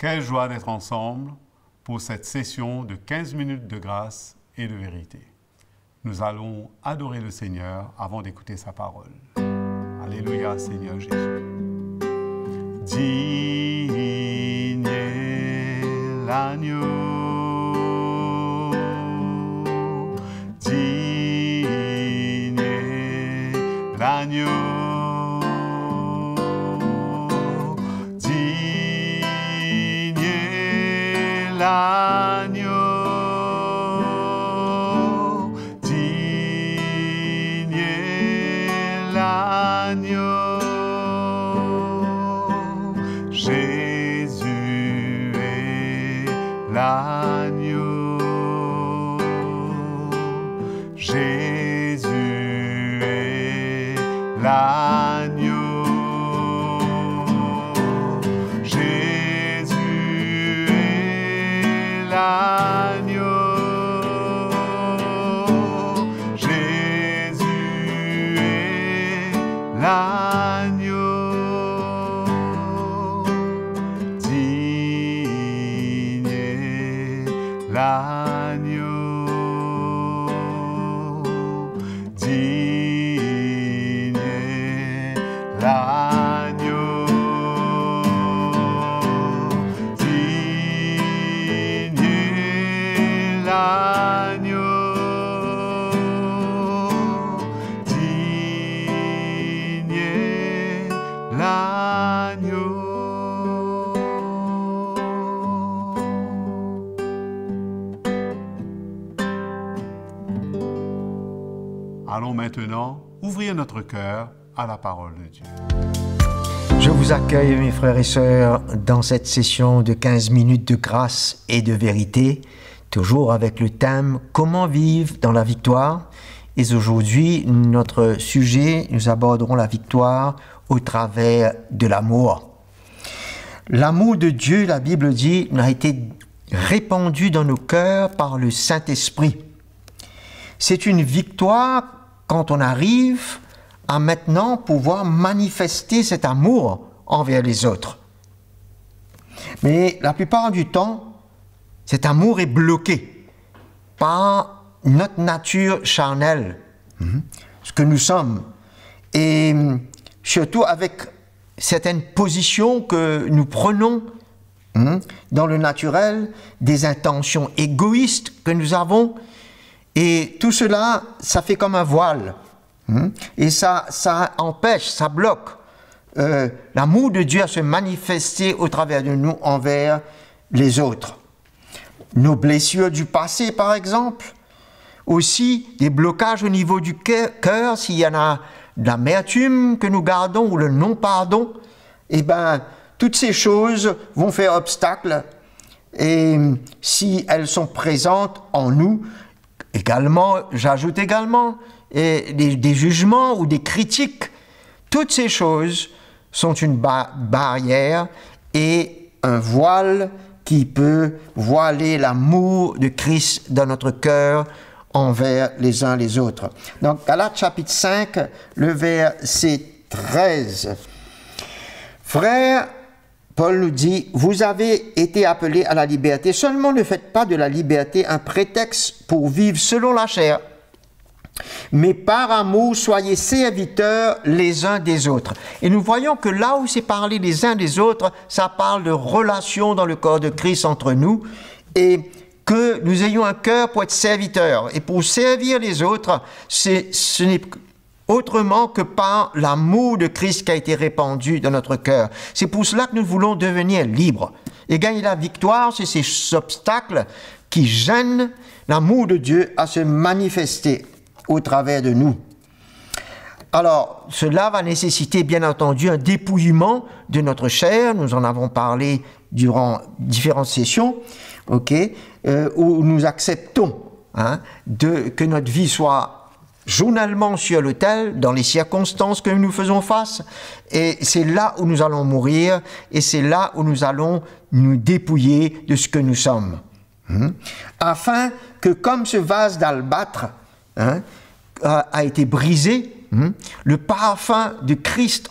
Quelle joie d'être ensemble pour cette session de 15 minutes de grâce et de vérité. Nous allons adorer le Seigneur avant d'écouter sa parole. Alléluia, Seigneur Jésus. Digne est l'agneau, digne est l'agneau. L'agneau, digne est l'agneau, Jésus est l'agneau, Jésus est l'agneau. Allons maintenant ouvrir notre cœur à la parole de Dieu. Je vous accueille, mes frères et sœurs, dans cette session de 15 minutes de grâce et de vérité, toujours avec le thème « Comment vivre dans la victoire ?» Et aujourd'hui, notre sujet, nous aborderons la victoire au travers de l'amour. L'amour de Dieu, la Bible dit, a été répandu dans nos cœurs par le Saint-Esprit. C'est une victoire quand on arrive à maintenant pouvoir manifester cet amour envers les autres. Mais la plupart du temps, cet amour est bloqué par notre nature charnelle, ce que nous sommes, et surtout avec certaines positions que nous prenons dans le naturel, des intentions égoïstes que nous avons, et tout cela, ça fait comme un voile. Et ça empêche, ça bloque l'amour de Dieu à se manifester au travers de nous envers les autres. Nos blessures du passé, par exemple, aussi des blocages au niveau du cœur, s'il y en a de l'amertume que nous gardons ou le non-pardon, eh bien, toutes ces choses vont faire obstacle. Et si elles sont présentes en nous, également, j'ajoute également, des jugements ou des critiques, toutes ces choses sont une barrière et un voile qui peut voiler l'amour de Christ dans notre cœur envers les uns les autres. Donc, Galates chapitre 5, le verset 13. Frères, Paul nous dit, vous avez été appelés à la liberté, seulement ne faites pas de la liberté un prétexte pour vivre selon la chair, mais par amour, soyez serviteurs les uns des autres. Et nous voyons que là où c'est parlé les uns des autres, ça parle de relations dans le corps de Christ entre nous, et que nous ayons un cœur pour être serviteurs. Et pour servir les autres, ce n'est autrement que par l'amour de Christ qui a été répandu dans notre cœur. C'est pour cela que nous voulons devenir libres. Et gagner la victoire, c'est ces obstacles qui gênent l'amour de Dieu à se manifester au travers de nous. Alors, cela va nécessiter bien entendu un dépouillement de notre chair. Nous en avons parlé durant différentes sessions, où nous acceptons que notre vie soit journalement sur l'autel, dans les circonstances que nous faisons face, et c'est là où nous allons mourir, et c'est là où nous allons nous dépouiller de ce que nous sommes. Afin que, comme ce vase d'albâtre a été brisé, le parfum de Christ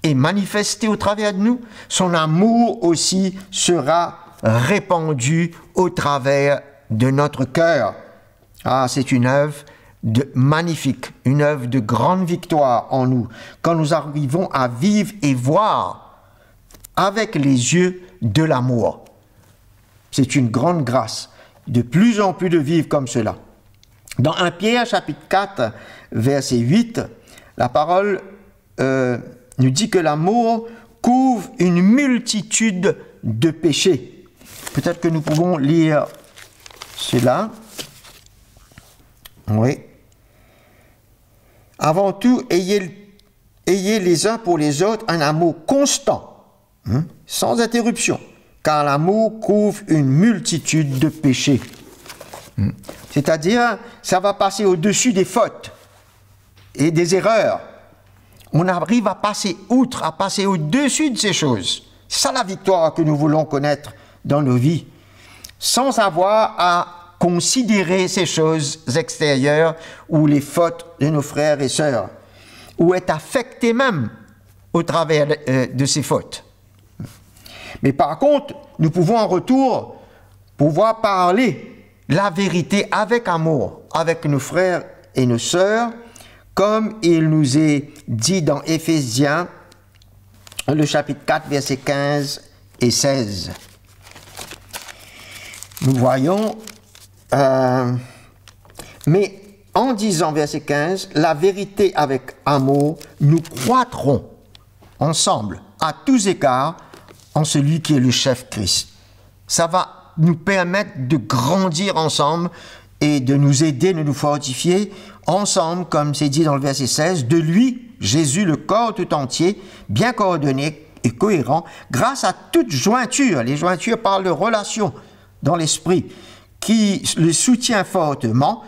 est manifesté au travers de nous, son amour aussi sera répandu au travers de notre cœur. Ah, c'est une œuvre magnifique, une œuvre de grande victoire en nous, quand nous arrivons à vivre et voir avec les yeux de l'amour. C'est une grande grâce, de plus en plus de vivre comme cela. Dans 1 Pierre, chapitre 4, verset 8, la parole nous dit que l'amour couvre une multitude de péchés. Peut-être que nous pouvons lire cela. Oui. Avant tout, ayez les uns pour les autres un amour constant, sans interruption, car l'amour couvre une multitude de péchés. C'est-à-dire, ça va passer au-dessus des fautes et des erreurs. On arrive à passer outre, à passer au-dessus de ces choses. C'est ça la victoire que nous voulons connaître dans nos vies, sans avoir à considérer ces choses extérieures ou les fautes de nos frères et sœurs, ou être affecté même au travers de ces fautes. Mais par contre, nous pouvons en retour pouvoir parler la vérité avec amour, avec nos frères et nos sœurs, comme il nous est dit dans Éphésiens, le chapitre 4, versets 15 et 16. Nous voyons, mais en disant, verset 15, la vérité avec amour, nous croîtrons ensemble, à tous égards, en celui qui est le chef Christ. Ça va nous permettre de grandir ensemble et de nous aider, de nous fortifier ensemble, comme c'est dit dans le verset 16, de lui, Jésus, le corps tout entier, bien coordonné et cohérent, grâce à toute jointure. Les jointures parlent de relations dans l'esprit, qui le soutient fortement,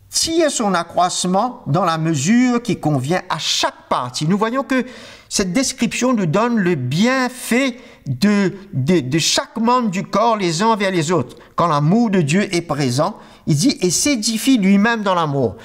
tire son accroissement dans la mesure qui convient à chaque partie. Nous voyons que cette description nous donne le bienfait de chaque membre du corps les uns vers les autres. Quand l'amour de Dieu est présent, il dit « et s'édifie lui-même dans l'amour ».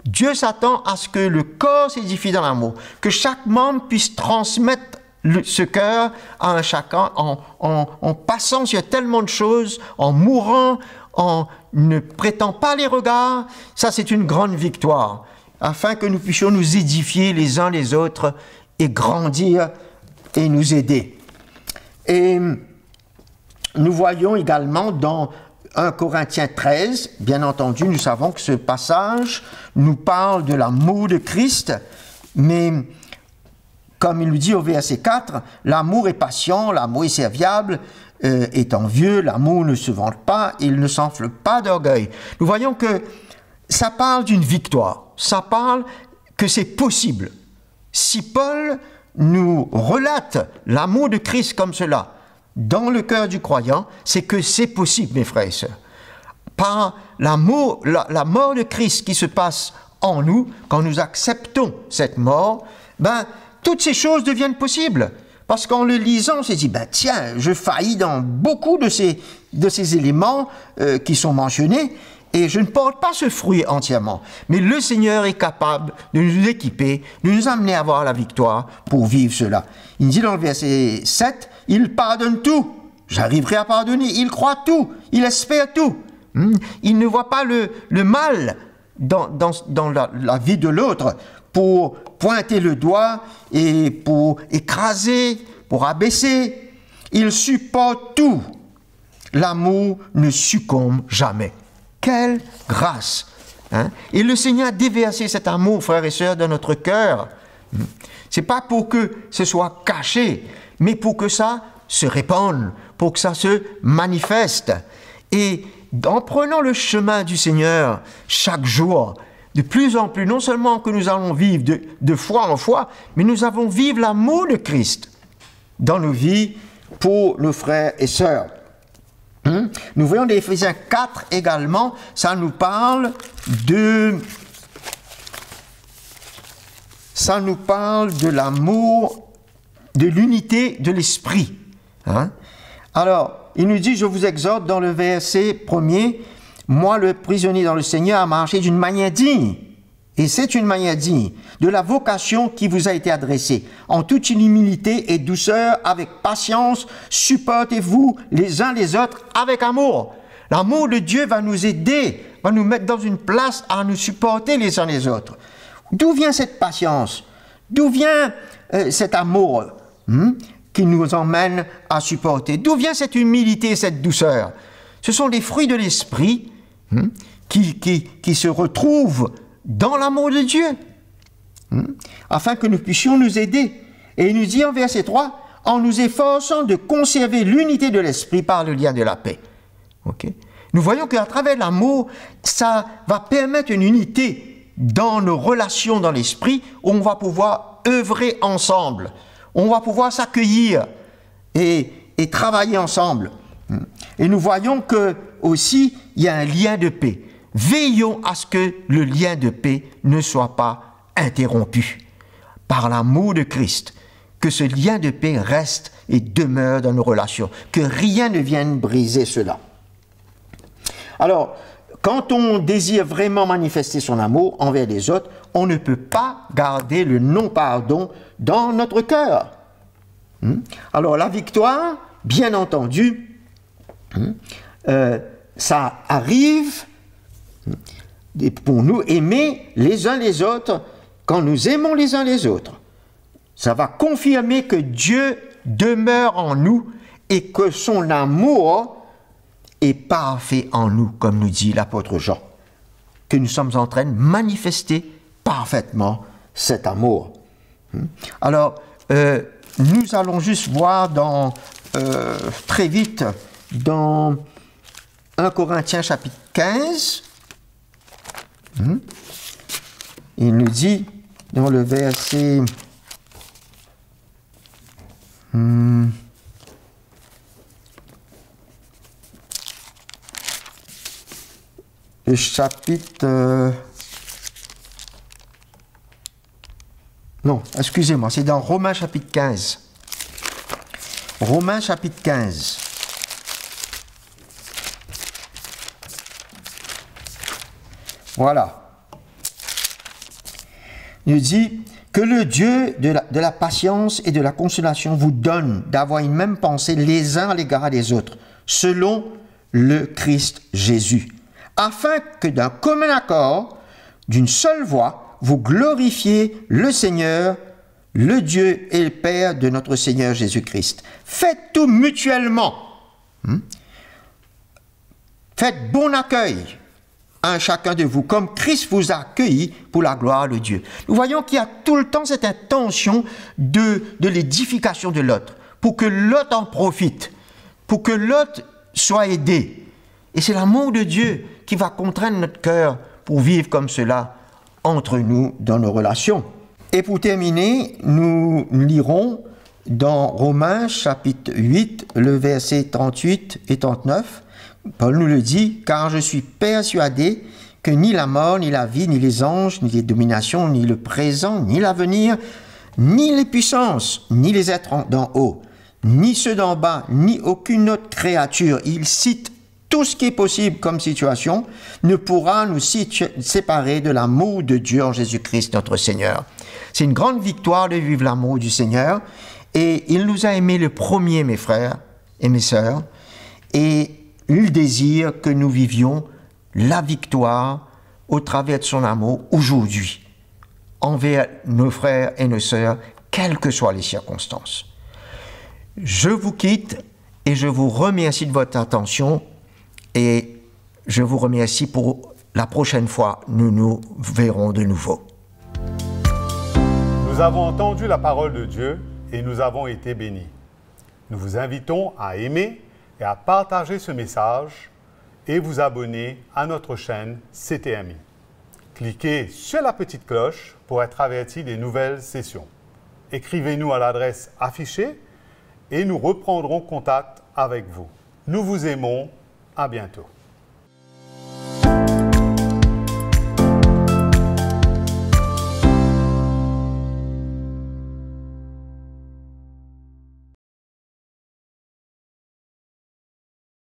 Dieu s'attend à ce que le corps s'édifie dans l'amour, que chaque membre puisse transmettre ce cœur à un chacun en passant sur tellement de choses, en mourant, en ne prêtant pas les regards. Ça, c'est une grande victoire, afin que nous puissions nous édifier les uns les autres et grandir et nous aider. Et nous voyons également dans 1 Corinthiens 13, bien entendu, nous savons que ce passage nous parle de l'amour de Christ, mais comme il nous dit au verset 4, l'amour est patient, l'amour est serviable, est envieux, l'amour ne se vante pas, il ne s'enfle pas d'orgueil. Nous voyons que ça parle d'une victoire, ça parle que c'est possible. Si Paul nous relate l'amour de Christ comme cela dans le cœur du croyant, c'est que c'est possible, mes frères et sœurs. Par l'amour, la mort de Christ qui se passe en nous, quand nous acceptons cette mort, toutes ces choses deviennent possibles. Parce qu'en le lisant, on s'est dit, tiens, je faillis dans beaucoup de ces éléments qui sont mentionnés, et je ne porte pas ce fruit entièrement. Mais le Seigneur est capable de nous équiper, de nous amener à avoir la victoire pour vivre cela. Il dit dans le verset 7, « Il pardonne tout. J'arriverai à pardonner. Il croit tout. Il espère tout. » Il ne voit pas le mal dans la vie de l'autre pour pointer le doigt et pour écraser, pour abaisser. Il supporte tout. L'amour ne succombe jamais. Quelle grâce! Et le Seigneur a déversé cet amour, frères et sœurs, dans notre cœur. C'est pas pour que ce soit caché, mais pour que ça se répande, pour que ça se manifeste. Et en prenant le chemin du Seigneur chaque jour, de plus en plus, non seulement que nous allons vivre de foi en foi, mais nous allons vivre l'amour de Christ dans nos vies pour nos frères et sœurs. Nous voyons dans Éphésiens 4 également, ça nous parle de l'amour, de l'unité de l'esprit. Alors, il nous dit, je vous exhorte dans le verset 1er, moi le prisonnier dans le Seigneur, à marcher d'une manière digne et c'est une manière digne de la vocation qui vous a été adressée. En toute humilité et douceur, avec patience, supportez-vous les uns les autres avec amour. L'amour de Dieu va nous aider, va nous mettre dans une place à nous supporter les uns les autres. D'où vient cette patience? D'où vient cet amour qui nous emmène à supporter? D'où vient cette humilité et cette douceur? Ce sont des fruits de l'esprit qui se retrouvent dans l'amour de Dieu, afin que nous puissions nous aider. Et il nous dit en verset 3, en nous efforçant de conserver l'unité de l'esprit par le lien de la paix. Okay? Nous voyons qu'à travers l'amour, ça va permettre une unité dans nos relations dans l'esprit, où on va pouvoir œuvrer ensemble, on va pouvoir s'accueillir et travailler ensemble. Et nous voyons que aussi il y a un lien de paix. Veillons à ce que le lien de paix ne soit pas interrompu par l'amour de Christ, que ce lien de paix reste et demeure dans nos relations, que rien ne vienne briser cela. Alors, quand on désire vraiment manifester son amour envers les autres, on ne peut pas garder le non-pardon dans notre cœur. Alors, la victoire, bien entendu, ça arrive pour nous aimer les uns les autres quand nous aimons les uns les autres. Ça va confirmer que Dieu demeure en nous et que son amour est parfait en nous, comme nous dit l'apôtre Jean, que nous sommes en train de manifester parfaitement cet amour. Alors, nous allons juste voir très vite dans 1 Corinthiens chapitre 15, il nous dit dans le verset le chapitre non, excusez-moi, c'est dans Romains chapitre 15. Romains chapitre 15. Voilà. Il dit que le Dieu de la patience et de la consolation vous donne d'avoir une même pensée les uns à l'égard des autres, selon le Christ Jésus, afin que d'un commun accord, d'une seule voix, vous glorifiez le Seigneur, le Dieu et le Père de notre Seigneur Jésus-Christ. Faites tout mutuellement. Faites bon accueil à chacun de vous, comme Christ vous a accueilli pour la gloire de Dieu. Nous voyons qu'il y a tout le temps cette intention de l'édification de l'autre, pour que l'autre en profite, pour que l'autre soit aidé. Et c'est l'amour de Dieu qui va contraindre notre cœur pour vivre comme cela entre nous dans nos relations. Et pour terminer, nous lirons dans Romains chapitre 8, le verset 38 et 39. Paul nous le dit, « Car je suis persuadé que ni la mort, ni la vie, ni les anges, ni les dominations, ni le présent, ni l'avenir, ni les puissances, ni les êtres d'en haut, ni ceux d'en bas, ni aucune autre créature. » Il cite tout ce qui est possible comme situation, ne pourra nous séparer de l'amour de Dieu en Jésus-Christ notre Seigneur. C'est une grande victoire de vivre l'amour du Seigneur, et il nous a aimés le premier, mes frères et mes sœurs, et il désire que nous vivions la victoire au travers de son amour aujourd'hui, envers nos frères et nos sœurs, quelles que soient les circonstances. Je vous quitte et je vous remercie de votre attention et je vous remercie pour la prochaine fois, nous nous verrons de nouveau. Nous avons entendu la parole de Dieu et nous avons été bénis. Nous vous invitons à aimer et à partager ce message et vous abonner à notre chaîne CTMI. Cliquez sur la petite cloche pour être averti des nouvelles sessions. Écrivez-nous à l'adresse affichée et nous reprendrons contact avec vous. Nous vous aimons. À bientôt.